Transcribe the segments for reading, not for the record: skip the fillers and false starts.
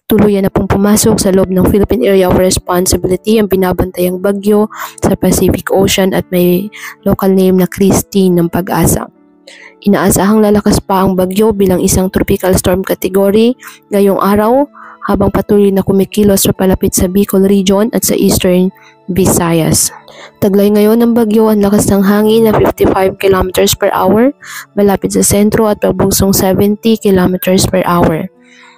Tuluyan na pong pumasok sa loob ng Philippine Area of Responsibility ang binabantayang bagyo sa Pacific Ocean at may local name na Christine ng Pag-asa. Inaasahang lalakas pa ang bagyo bilang isang tropical storm category ngayong araw habang patuloy na kumikilos papalapit sa Bicol Region at sa Eastern Visayas. Taglay ngayon ng bagyo ang lakas ng hangin na 55 km per hour malapit sa sentro at pagbungsong 70 km per hour.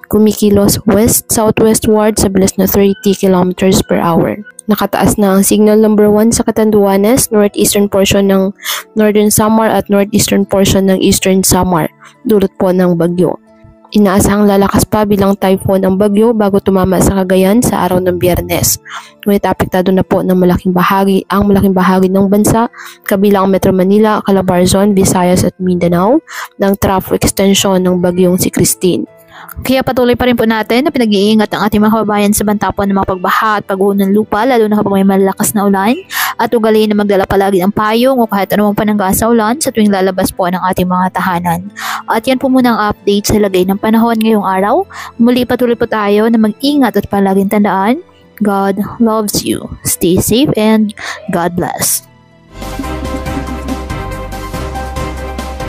Kumikilos west-southwestward sa bilis na 30 km per hour. Nakataas na ang signal number 1 sa Catanduanes, northeastern portion ng Northern Samar at northeastern portion ng Eastern Samar, dulot po ng bagyo. Inaasahang lalakas pa bilang typhoon ang bagyo bago tumama sa Cagayan sa araw ng Biyernes. Ngunit apektado na po ng malaking bahagi ng bansa, kabilang Metro Manila, Calabarzon, Visayas at Mindanao ng trough extension ng bagyong si Christine. Kaya patuloy pa rin po natin na pinag-iingat ang ating mga kababayan sa banta po ng mga pagbaha at pagguho ng lupa, lalo na kapag may malakas na ulan, at ugaliin na magdala palagi ng payong o kahit anumang panangga sa ulan sa tuwing lalabas po ng ating mga tahanan. At yan po muna ang update sa lagay ng panahon ngayong araw. Muli patuloy po tayo na mag-ingat at palaging tandaan, God loves you. Stay safe and God bless.